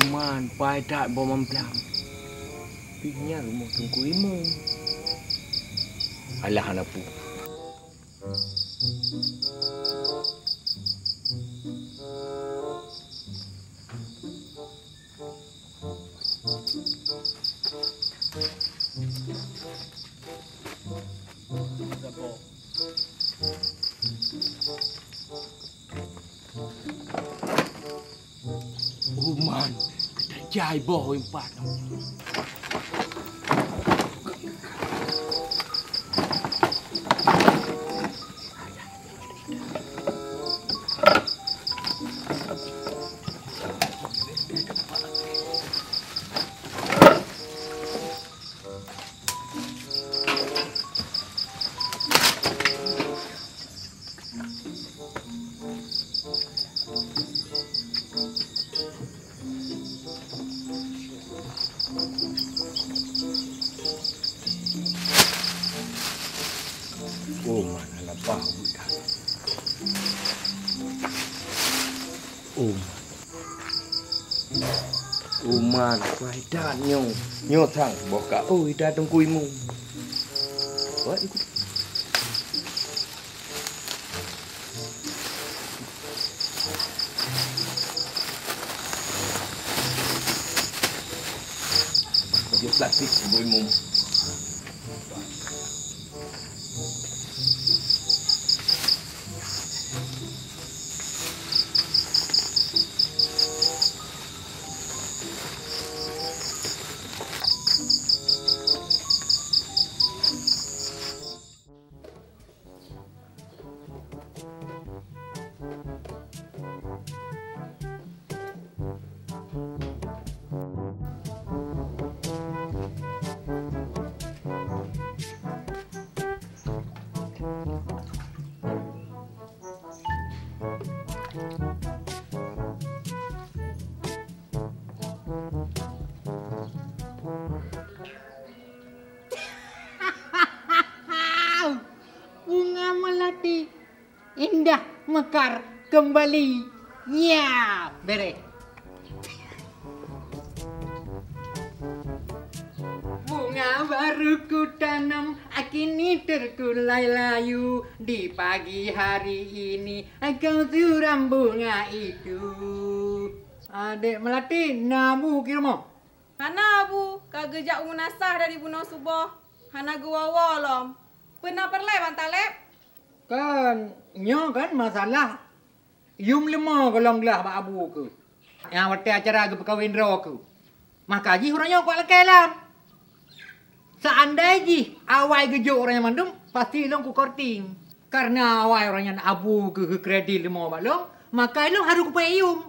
Man, pai tak bom mamplam. Pinya rumah tungku imu. Alah anapu. Man, kita jai boh empat. Oh, mana lapar budak. Man, kuai dah nyo thang boka. Oi, dah tungku imu. Buat ikut. Bagi plastik buat imu. Bunga melati indah mekar kembali. Ya, bere. Bunga baru ku tanam, kini terkulai layu. Di pagi hari ini kau suram bunga itu. Adik melati, namu kirmo. Hana abu, kagejak unasah dari buno subuh. Hana gua walom. Pernah perlai bantalep? Kan, nyo kan masalah. Yum lima kolong gelah bak abu ke. Yang waktu acara ke perkahwin ro ke. Maka ji orangnya kuat lekelam. Seandainya awai gejuk orangnya mandum, pasti long ku korting. Karena awai orangnya nak abu ke kredit lima bak long, maka long harus ku payung.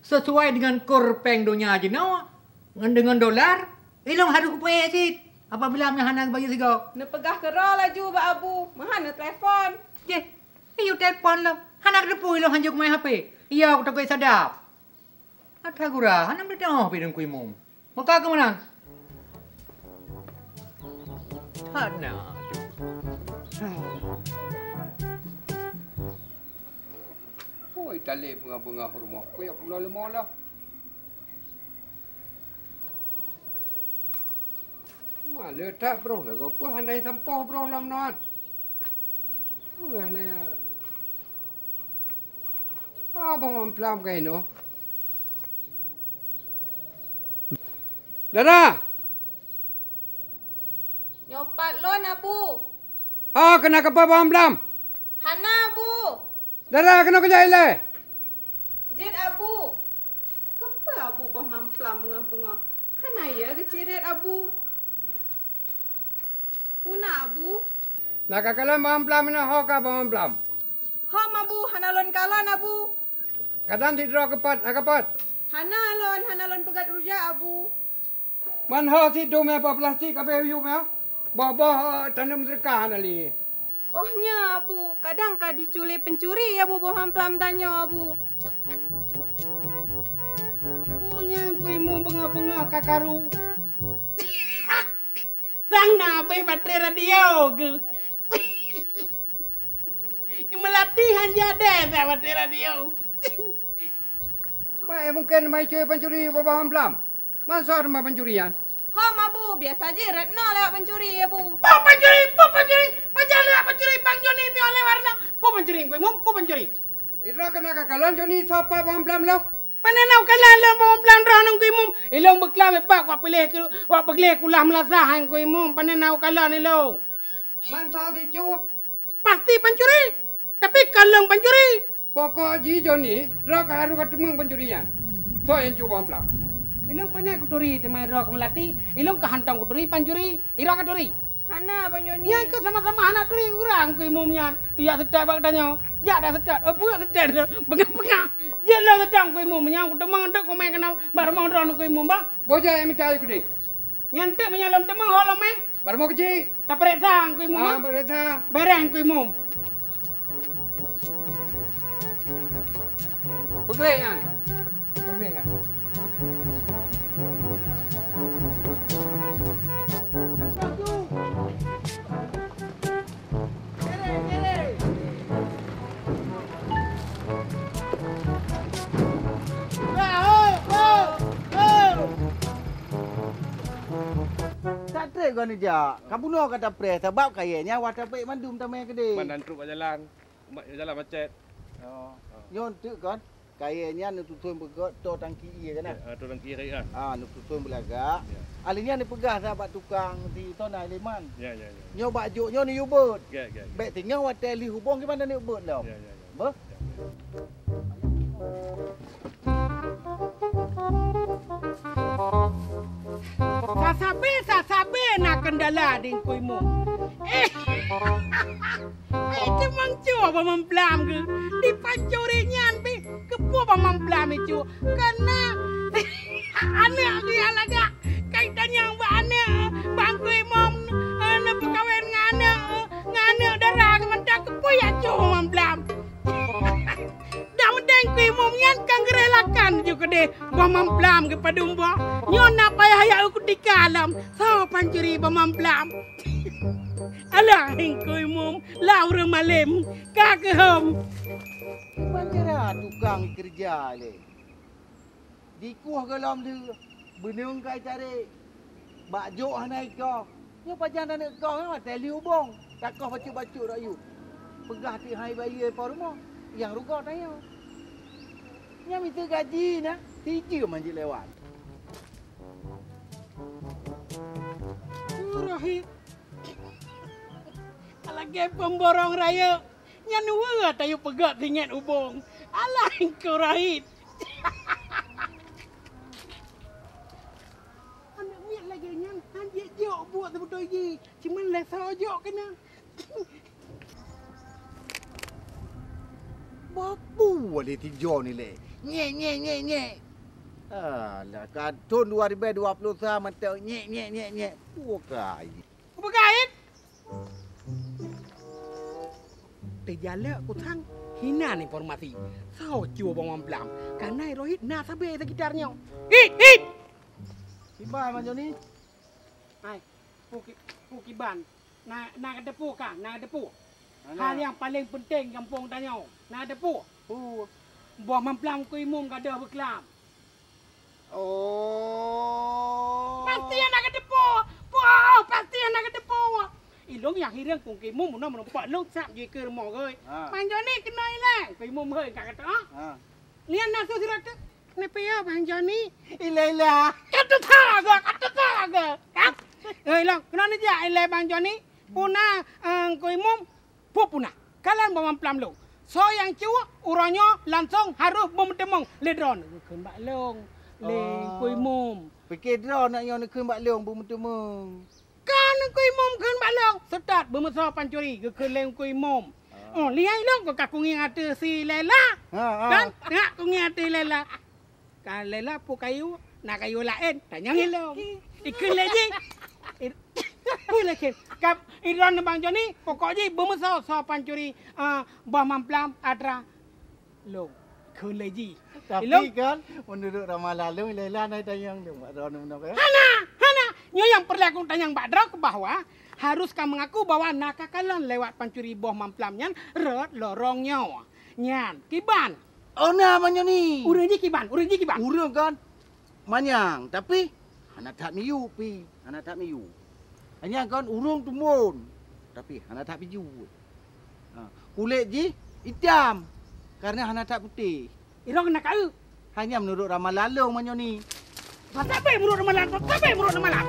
Sesuai dengan kor peng dunia aja no. Dengan dolar, long harus ku payung sit. Apabila amnya hana bagi sigo. Nepegah kera laju bak abu. Mahana telefon. Je, you telefon lah. Hana depu lo hanjuk main HP. Iya aku takut sadap. Ada gura, hana berdoa pidung kuimum. Maka ke mana? Hana. Oi, tali bunga-bunga rumah. Koyak pula lemah lah. Malah tak bro lah. Apa handai sampah bro lah menat. Ni. Abang mamplam kayak no. Dara. Nyopat lon abu. Kena apa mamplam? Hana abu. Dara kena kerja ile. Jid abu. Kapa abu bah mamplam bengah-bengah. Hana ya keciret abu. Puna abu. Nak kakalan mamplam ni ka mamplam. Hom abu, hana lon kalan abu. Kadang tidak kepat, nak kepat. Hana lon pegat rujak abu. Man si dome apa plastik apa you me? Baba tanam serkah nali. Ohnya abu, kadang ka diculik pencuri abu boham plam tanya abu. Punya kuimu bengah-bengah kakaru. Sang na pe baterai radio ke. Melatihan jadi saya baterai radio. Baik mungkin mai cuy pencuri bawah mamplam. Masa rumah pencurian? Hom Abu, biasa je Retno lewat pencuri Abu. Pok pencuri. Pajar lewat pencuri Bang Joni tu oleh warna. Pok pencuri kau mum, pok pencuri. Ira kena kakalan Joni siapa bawah mamplam lo? Panenau kalah lah bawa pelan roh nang kau mum. Ilong beklam pak wak pelih kulah melasah hang kau mum. Panenau kalah ni lo. Masa si cuy. Pasti pencuri. Tapi kalau pencuri. Pokok ji Joni, rak haru ketemu pencurian. Tu yang cuy bawah mamplam. Ilong panai kuturi temai roh kemelati. Ilong kehantang kuturi pencuri. Ira kuturi. Hana Bang Joni. Yang kau sama-sama anak turi kurang kau mumnya. Ya sedap bak tanya. Ya dah sedap. Apa sedap dah. Pengah-pengah. Dia lah sedap kau mumnya. Aku temang tak kau main kenal. Baru mau drone kau mum ba. Boja yang minta aku deh. Nyantek menyalom temang halam mai. Baru mau kecil. Tak periksa kau mum. Berita. Bereng kau mum. Beglek kan? Beglek kan? Tak kau ni jak. Kamu nak kata pres sebab kayaknya wadah baik mandum tamai gede. Mandan truk kat jalan. Jalan macet. Oh. Nyon tu kan. Kayaknya nu tutun begot to tangki ia kan. Tu dalam kiri ah. Nu tutun belagak. Alinya ni pegah sahabat tukang di Tonai Leman. Ya. Nyo baju nyo ni ubut. Ya. Baik tinggal wadah li hubung ke mana ni ubut lau. Ya. Ba? Sasabe nak kendala ding koi mum. Itu mang cuba memplam ke. Di pancuri nyan pi kepo memplam itu. Karena anak dia laga kaitan yang anak bang koi mum anak perkahwin ngana darah mendak kepo ya cuba memplam. Dah mendeng koi mum nyan kang relakan juga deh memplam ke padumba. Nyon nak payah ya aku di kalam. So pancuri memplam. Alah hingkoi mum laura malam kakehom. Banjara tukang kerja le. Dikuah galam tu. Benung kai cari. Baju hanai kau. Nyo pajan anak kau kan teli hubung. Tak kau bacu-bacu dak you. Pegah ti hai bayi apa rumah. Yang ruga tanya. Nya minta gaji nah. Tiju manji lewat. Rohit. Lagi pemborong raya. Nyan nuwa tayo pegat dengan ubong. Alah engkau Rohit. Anak miat lagi nyan. Anjik jok buat betul je. Cuma lesau jok kena. Bapu wali tijo ni le. Nye. Alah kan tahun 2020 sama tau nye. Pukai. Apa kait? Terjala aku tang hina informasi. Sao cuba bawang pelam. Karena Rohit nak sabar sekitarnya. Hit. Siapa macam ni? Hai, pukiban. Nak ada pu kah? Nak ada pu. Hal yang paling penting kampung tanya. Nak ada pu. Buah memplam ku imum kada berkelam. Oh. Pasti nak ada pu. Pasti nak ada pu. Ilong yang hirang kung kay mum na manumpa long sap je ke mo goi. Bang Johnny kena ilang. Kay mum hơi ka kata. Lian na so sirat. Ne pia Bang Johnny. Ilah. Kata thaga. Kap. Long kena ni ja ilai Bang Johnny. Puna kay mum puna. Kalan bawang plam lo. So yang cuak uranyo langsung harus memtemong ledron. Keun bak long. Le kay mum. Fikir drone nak yang nak keun bak long bermutemu. Kan kuy mom keun balong setat bermesra pancuri ke keleng kuy mom. Oh liai long ko kakung yang ada si Lela. Kan nak kung yang ada Lela. Kan Lela pu kayu nak kayu lain tanya long. Ikun lagi. Boleh ke? Kap iran Bang Johnny pokoknya bermesra sa pancuri bah mamplam adra long. Keun lagi. Tapi kan menurut ramai lalu Lela naik tayang tu mak drone nak. Hana. Nyo yang perlu aku tanya Mbak Drau ke bahwa haruskah mengaku bahwa nakakalan lewat pancuri boh mamplamnya ret lorong nyawa. Nyan, kiban. Ona manyo ni. Urang je kiban. Urang kan manyang tapi anak tak miyu pi. Anak tak miyu. Hanya kan urung tumun tapi anak tak biju. Kulit je hitam karena anak tak putih. Irong nak kau. Hanya menurut ramalan long manyo ni. Pasal apa menurut ramalan?